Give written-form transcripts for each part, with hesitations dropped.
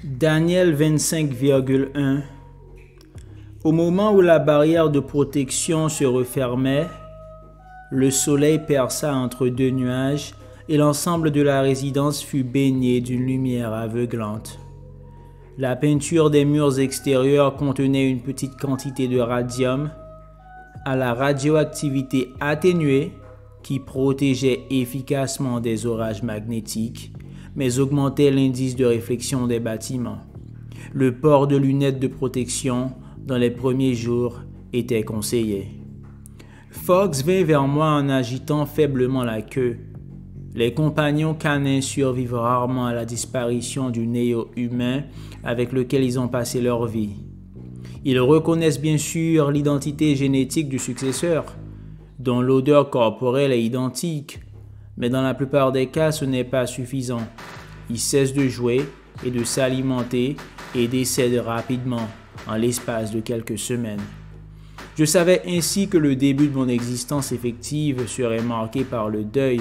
Daniel 25,1. Au moment où la barrière de protection se refermait, le soleil perça entre deux nuages et l'ensemble de la résidence fut baigné d'une lumière aveuglante. La peinture des murs extérieurs contenait une petite quantité de radium à la radioactivité atténuée qui protégeait efficacement des orages magnétiques, mais augmentait l'indice de réflexion des bâtiments. Le port de lunettes de protection dans les premiers jours était conseillé. Fox vint vers moi en agitant faiblement la queue. Les compagnons canins survivent rarement à la disparition du néo-humain avec lequel ils ont passé leur vie. Ils reconnaissent bien sûr l'identité génétique du successeur, dont l'odeur corporelle est identique, mais dans la plupart des cas, ce n'est pas suffisant. Ils cessent de jouer et de s'alimenter et décèdent rapidement, en l'espace de quelques semaines. Je savais ainsi que le début de mon existence effective serait marqué par le deuil.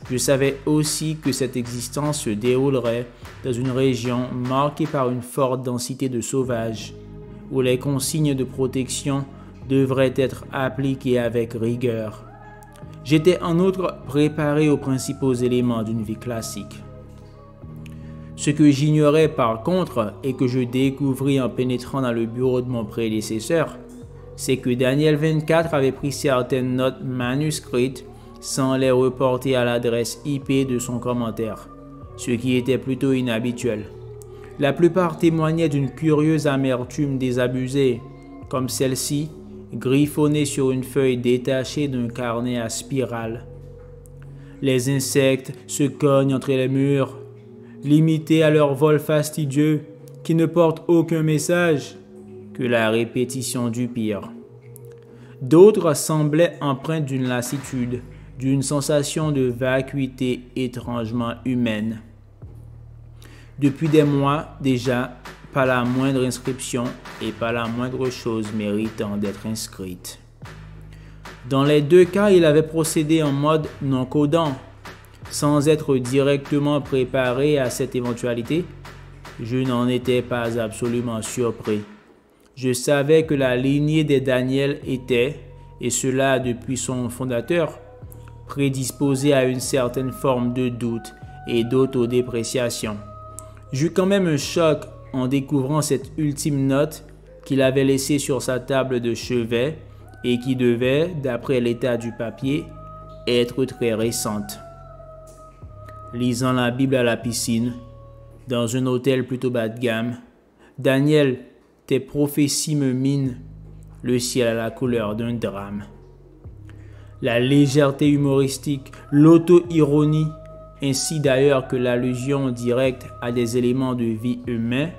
Je savais aussi que cette existence se déroulerait dans une région marquée par une forte densité de sauvages, où les consignes de protection devraient être appliquées avec rigueur. J'étais en outre préparé aux principaux éléments d'une vie classique. Ce que j'ignorais par contre et que je découvris en pénétrant dans le bureau de mon prédécesseur, c'est que Daniel 24 avait pris certaines notes manuscrites sans les reporter à l'adresse IP de son commentaire, ce qui était plutôt inhabituel. La plupart témoignaient d'une curieuse amertume désabusée, comme celle-ci, griffonnée sur une feuille détachée d'un carnet à spirale. Les insectes se cognent entre les murs, limités à leur vol fastidieux qui ne porte aucun message que la répétition du pire. D'autres semblaient empreintes d'une lassitude, d'une sensation de vacuité étrangement humaine. Depuis des mois déjà, pas la moindre inscription et pas la moindre chose méritant d'être inscrite. Dans les deux cas, il avait procédé en mode non codant. Sans être directement préparé à cette éventualité, je n'en étais pas absolument surpris. Je savais que la lignée des Daniel était, et cela depuis son fondateur, prédisposée à une certaine forme de doute et d'autodépréciation. J'eus quand même un choc en découvrant cette ultime note qu'il avait laissée sur sa table de chevet et qui devait, d'après l'état du papier, être très récente. Lisant la Bible à la piscine, dans un hôtel plutôt bas de gamme, Daniel, tes prophéties me minent, le ciel à la couleur d'un drame. La légèreté humoristique, l'auto-ironie, ainsi d'ailleurs que l'allusion directe à des éléments de vie humains,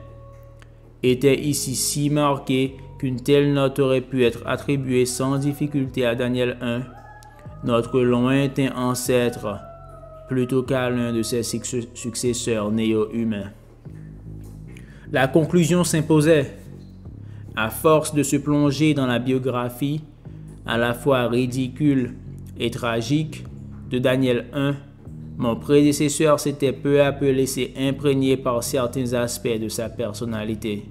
étaient ici si marquées qu'une telle note aurait pu être attribuée sans difficulté à Daniel 1, notre lointain ancêtre, plutôt qu'à l'un de ses successeurs néo-humains. La conclusion s'imposait. À force de se plonger dans la biographie, à la fois ridicule et tragique, de Daniel 1, mon prédécesseur s'était peu à peu laissé imprégner par certains aspects de sa personnalité,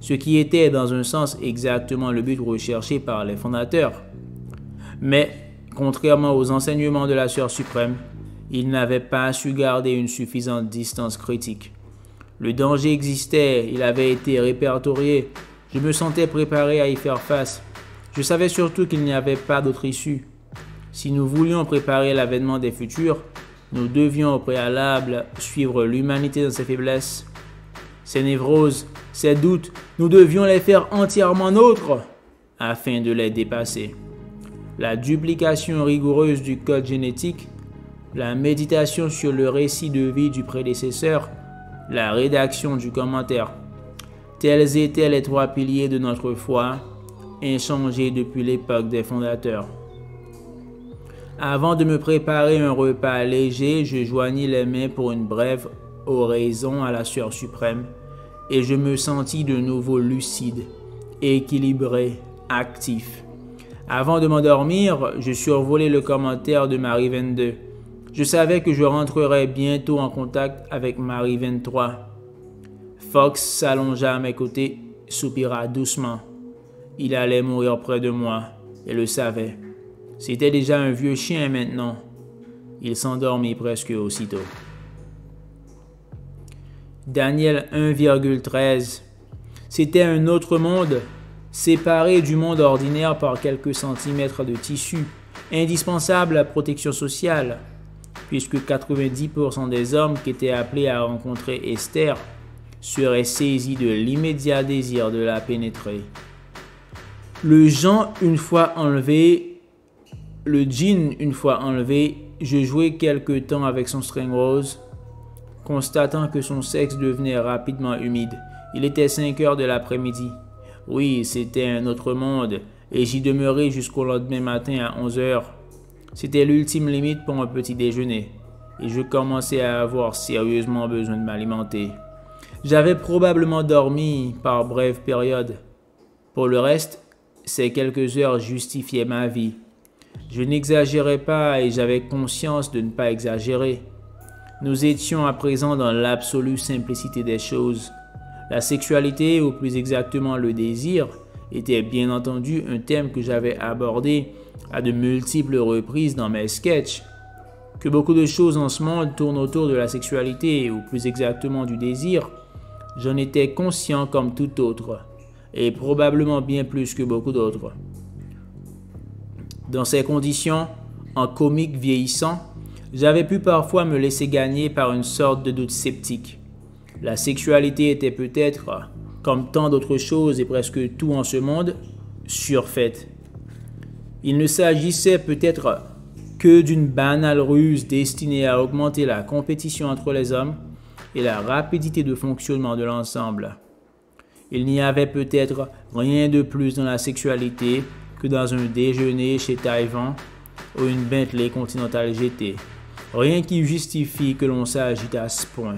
ce qui était dans un sens exactement le but recherché par les fondateurs. Mais, contrairement aux enseignements de la Sœur suprême, il n'avait pas su garder une suffisante distance critique. Le danger existait, il avait été répertorié. Je me sentais préparé à y faire face. Je savais surtout qu'il n'y avait pas d'autre issue. Si nous voulions préparer l'avènement des futurs, nous devions au préalable suivre l'humanité dans ses faiblesses. Ses névroses, ses doutes, nous devions les faire entièrement nôtres afin de les dépasser. La duplication rigoureuse du code génétique, la méditation sur le récit de vie du prédécesseur, la rédaction du commentaire. Tels étaient les trois piliers de notre foi, inchangés depuis l'époque des fondateurs. Avant de me préparer un repas léger, je joignis les mains pour une brève oraison à la Sœur suprême et je me sentis de nouveau lucide, équilibré, actif. Avant de m'endormir, je survolai le commentaire de Marie 22. Je savais que je rentrerais bientôt en contact avec Marie 23. Fox s'allongea à mes côtés, soupira doucement. Il allait mourir près de moi, et le savait. C'était déjà un vieux chien maintenant. Il s'endormit presque aussitôt. Daniel 1,13. C'était un autre monde, séparé du monde ordinaire par quelques centimètres de tissu, indispensable à la protection sociale, puisque 90% des hommes qui étaient appelés à rencontrer Esther seraient saisis de l'immédiat désir de la pénétrer. Le jean une fois enlevé, le jean une fois enlevé, je jouais quelque temps avec son string rose, constatant que son sexe devenait rapidement humide. Il était 5 heures de l'après-midi. Oui, c'était un autre monde, et j'y demeurai jusqu'au lendemain matin à 11 heures. C'était l'ultime limite pour un petit déjeuner, et je commençais à avoir sérieusement besoin de m'alimenter. J'avais probablement dormi par brèves périodes. Pour le reste, ces quelques heures justifiaient ma vie. Je n'exagérais pas et j'avais conscience de ne pas exagérer. Nous étions à présent dans l'absolue simplicité des choses. La sexualité, ou plus exactement le désir, était bien entendu un thème que j'avais abordé à de multiples reprises dans mes sketchs. Que beaucoup de choses en ce monde tournent autour de la sexualité, ou plus exactement du désir, j'en étais conscient comme tout autre, et probablement bien plus que beaucoup d'autres. Dans ces conditions, en comique vieillissant, j'avais pu parfois me laisser gagner par une sorte de doute sceptique. La sexualité était peut-être, comme tant d'autres choses et presque tout en ce monde, surfaite. Il ne s'agissait peut-être que d'une banale ruse destinée à augmenter la compétition entre les hommes et la rapidité de fonctionnement de l'ensemble. Il n'y avait peut-être rien de plus dans la sexualité que dans un déjeuner chez Taïwan ou une Bentley Continental GT. Rien qui justifie que l'on s'agite à ce point.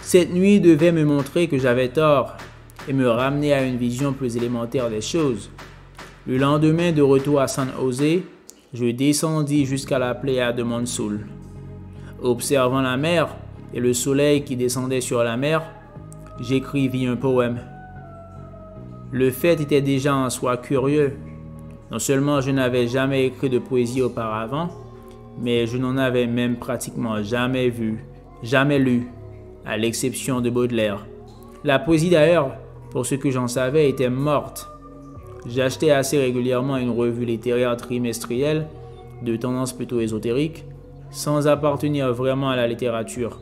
Cette nuit devait me montrer que j'avais tort et me ramener à une vision plus élémentaire des choses. Le lendemain, de retour à San Jose, je descendis jusqu'à la playa de Monsoul. Observant la mer et le soleil qui descendait sur la mer, j'écrivis un poème. Le fait était déjà en soi curieux. Non seulement je n'avais jamais écrit de poésie auparavant, mais je n'en avais même pratiquement jamais vu, jamais lu, à l'exception de Baudelaire. La poésie d'ailleurs, pour ce que j'en savais, était morte. J'achetais assez régulièrement une revue littéraire trimestrielle, de tendance plutôt ésotérique, sans appartenir vraiment à la littérature.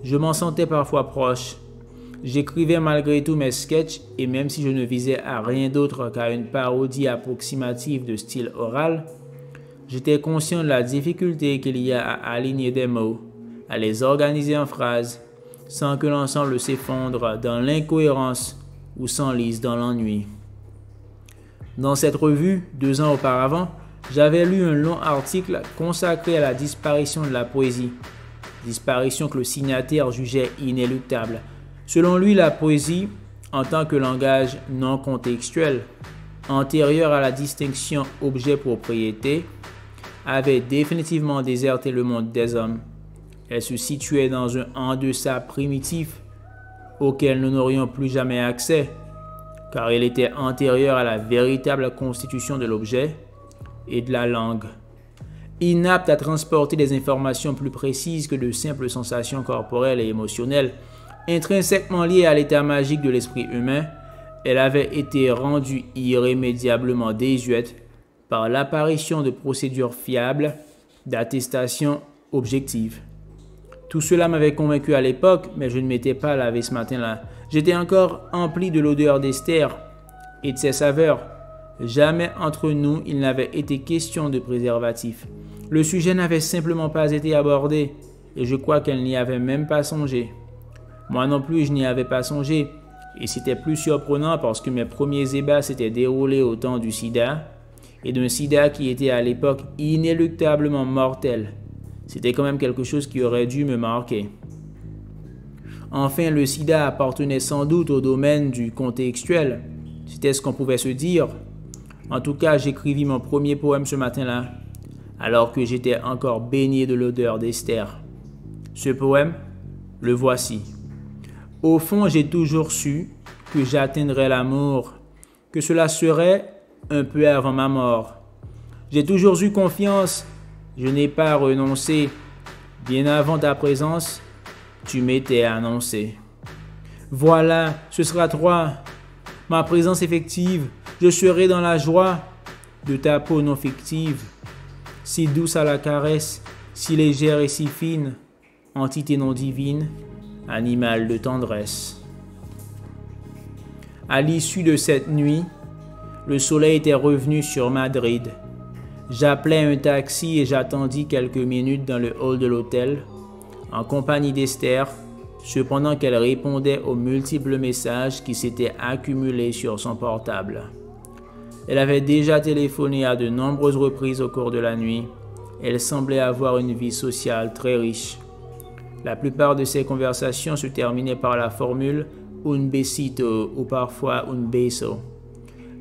Je m'en sentais parfois proche. J'écrivais malgré tout mes sketchs et même si je ne visais à rien d'autre qu'à une parodie approximative de style oral, j'étais conscient de la difficulté qu'il y a à aligner des mots, à les organiser en phrases, sans que l'ensemble s'effondre dans l'incohérence ou s'enlise dans l'ennui. Dans cette revue, 2 ans auparavant, j'avais lu un long article consacré à la disparition de la poésie, disparition que le signataire jugeait inéluctable. Selon lui, la poésie, en tant que langage non contextuel, antérieur à la distinction objet-propriété, avait définitivement déserté le monde des hommes. Elle se situait dans un en-deçà primitif auquel nous n'aurions plus jamais accès, car elle était antérieure à la véritable constitution de l'objet et de la langue, inapte à transporter des informations plus précises que de simples sensations corporelles et émotionnelles, intrinsèquement liées à l'état magique de l'esprit humain. Elle avait été rendue irrémédiablement désuète par l'apparition de procédures fiables d'attestation objective. Tout cela m'avait convaincu à l'époque, mais je ne m'étais pas lavé ce matin-là. J'étais encore empli de l'odeur d'Esther et de ses saveurs. Jamais entre nous il n'avait été question de préservatif. Le sujet n'avait simplement pas été abordé, et je crois qu'elle n'y avait même pas songé. Moi non plus, je n'y avais pas songé, et c'était plus surprenant parce que mes premiers ébats s'étaient déroulés au temps du sida, et d'un sida qui était à l'époque inéluctablement mortel. C'était quand même quelque chose qui aurait dû me marquer. Enfin, le sida appartenait sans doute au domaine du contextuel. C'était ce qu'on pouvait se dire. En tout cas, j'écrivis mon premier poème ce matin-là, alors que j'étais encore baigné de l'odeur d'Esther. Ce poème, le voici. Au fond, j'ai toujours su que j'atteindrais l'amour, que cela serait un peu avant ma mort. J'ai toujours eu confiance, je n'ai pas renoncé. Bien avant ta présence, tu m'étais annoncé. Voilà, ce sera toi, ma présence effective. Je serai dans la joie de ta peau non fictive, si douce à la caresse, si légère et si fine, entité non divine, animal de tendresse. À l'issue de cette nuit, le soleil était revenu sur Madrid. J'appelai un taxi et j'attendis quelques minutes dans le hall de l'hôtel, en compagnie d'Esther, cependant qu'elle répondait aux multiples messages qui s'étaient accumulés sur son portable. Elle avait déjà téléphoné à de nombreuses reprises au cours de la nuit. Elle semblait avoir une vie sociale très riche. La plupart de ses conversations se terminaient par la formule « un besito » ou parfois « un beso ».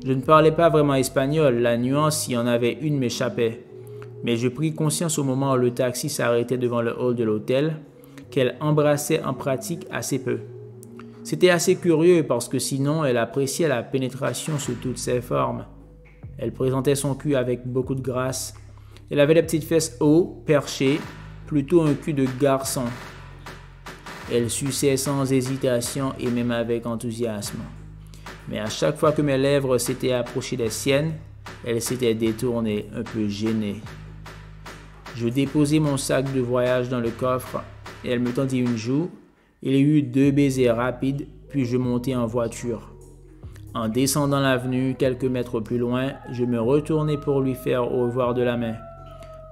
Je ne parlais pas vraiment espagnol, la nuance, s'il y en avait une, m'échappait. Mais je pris conscience au moment où le taxi s'arrêtait devant le hall de l'hôtel qu'elle embrassait en pratique assez peu. C'était assez curieux parce que sinon, elle appréciait la pénétration sous toutes ses formes. Elle présentait son cul avec beaucoup de grâce. Elle avait des petites fesses hautes, perchées, plutôt un cul de garçon. Elle suçait sans hésitation et même avec enthousiasme. Mais à chaque fois que mes lèvres s'étaient approchées des siennes, elle s'était détournée, un peu gênée. Je déposai mon sac de voyage dans le coffre et elle me tendit une joue. Il y eut 2 baisers rapides, puis je montai en voiture. En descendant l'avenue, quelques mètres plus loin, je me retournai pour lui faire au revoir de la main.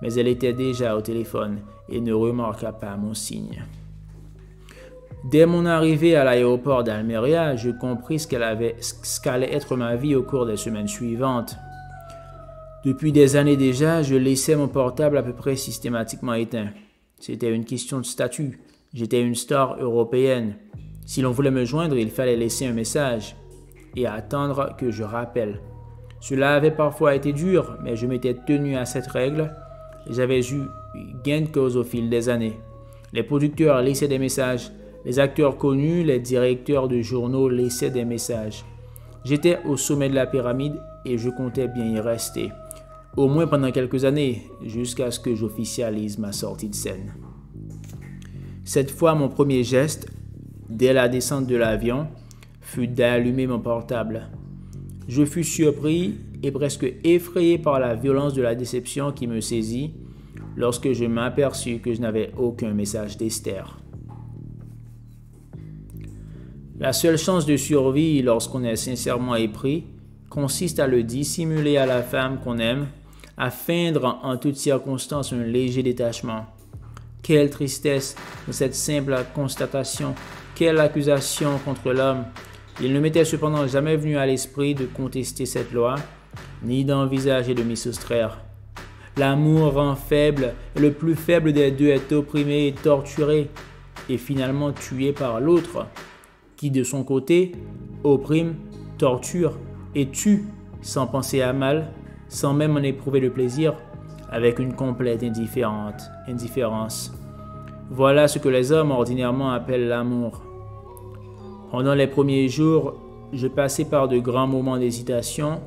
Mais elle était déjà au téléphone et ne remarqua pas mon signe. Dès mon arrivée à l'aéroport d'Almeria, je compris ce qu'allait être ma vie au cours des semaines suivantes. Depuis des années déjà, je laissais mon portable à peu près systématiquement éteint. C'était une question de statut. J'étais une star européenne. Si l'on voulait me joindre, il fallait laisser un message et attendre que je rappelle. Cela avait parfois été dur, mais je m'étais tenu à cette règle et j'avais eu gain de cause au fil des années. Les producteurs laissaient des messages. Les acteurs connus, les directeurs de journaux laissaient des messages. J'étais au sommet de la pyramide et je comptais bien y rester. Au moins pendant quelques années, jusqu'à ce que j'officialise ma sortie de scène. Cette fois, mon premier geste, dès la descente de l'avion, fut d'allumer mon portable. Je fus surpris et presque effrayé par la violence de la déception qui me saisit lorsque je m'aperçus que je n'avais aucun message d'Esther. La seule chance de survie lorsqu'on est sincèrement épris consiste à le dissimuler à la femme qu'on aime, à feindre en toutes circonstances un léger détachement. Quelle tristesse de cette simple constatation, quelle accusation contre l'homme. Il ne m'était cependant jamais venu à l'esprit de contester cette loi, ni d'envisager de m'y soustraire. L'amour rend faible, et le plus faible des deux est opprimé et torturé, et finalement tué par l'autre, qui de son côté opprime, torture et tue sans penser à mal, sans même en éprouver le plaisir, avec une complète indifférence. Voilà ce que les hommes ordinairement appellent l'amour. Pendant les premiers jours, je passais par de grands moments d'hésitation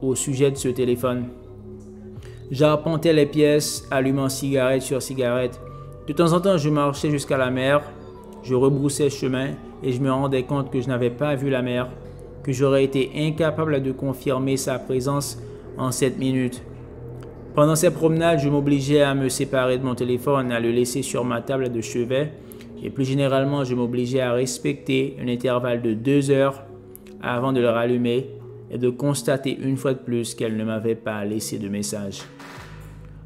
au sujet de ce téléphone. J'arpentais les pièces, allumant cigarette sur cigarette. De temps en temps, je marchais jusqu'à la mer, je rebroussais chemin et je me rendais compte que je n'avais pas vu la mer, que j'aurais été incapable de confirmer sa présence en 7 minutes. Pendant ces promenades, je m'obligeais à me séparer de mon téléphone, à le laisser sur ma table de chevet et plus généralement, je m'obligeais à respecter un intervalle de 2 heures avant de le rallumer et de constater une fois de plus qu'elle ne m'avait pas laissé de message.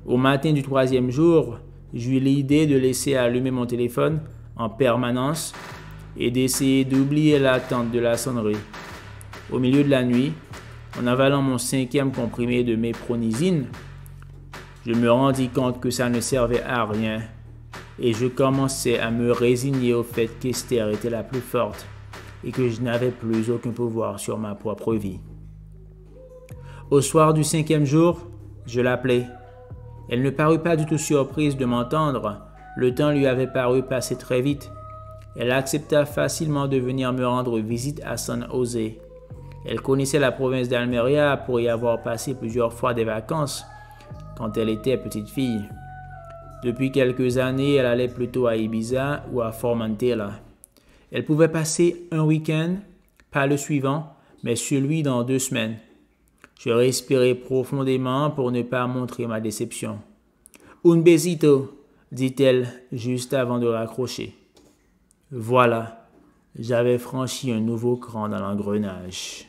Au matin du 3e jour, j'eus l'idée de laisser allumer mon téléphone en permanence et d'essayer d'oublier l'attente de la sonnerie. Au milieu de la nuit, en avalant mon 5e comprimé de mépronisine, je me rendis compte que ça ne servait à rien et je commençais à me résigner au fait qu'Esther était la plus forte et que je n'avais plus aucun pouvoir sur ma propre vie. Au soir du 5e jour, je l'appelai. Elle ne parut pas du tout surprise de m'entendre. Le temps lui avait paru passer très vite. Elle accepta facilement de venir me rendre visite à San José. Elle connaissait la province d'Almeria pour y avoir passé plusieurs fois des vacances quand elle était petite fille. Depuis quelques années, elle allait plutôt à Ibiza ou à Formentera. Elle pouvait passer un week-end, pas le suivant, mais celui dans 2 semaines. Je respirai profondément pour ne pas montrer ma déception. « Un besito », dit-elle juste avant de raccrocher. Voilà, j'avais franchi un nouveau cran dans l'engrenage.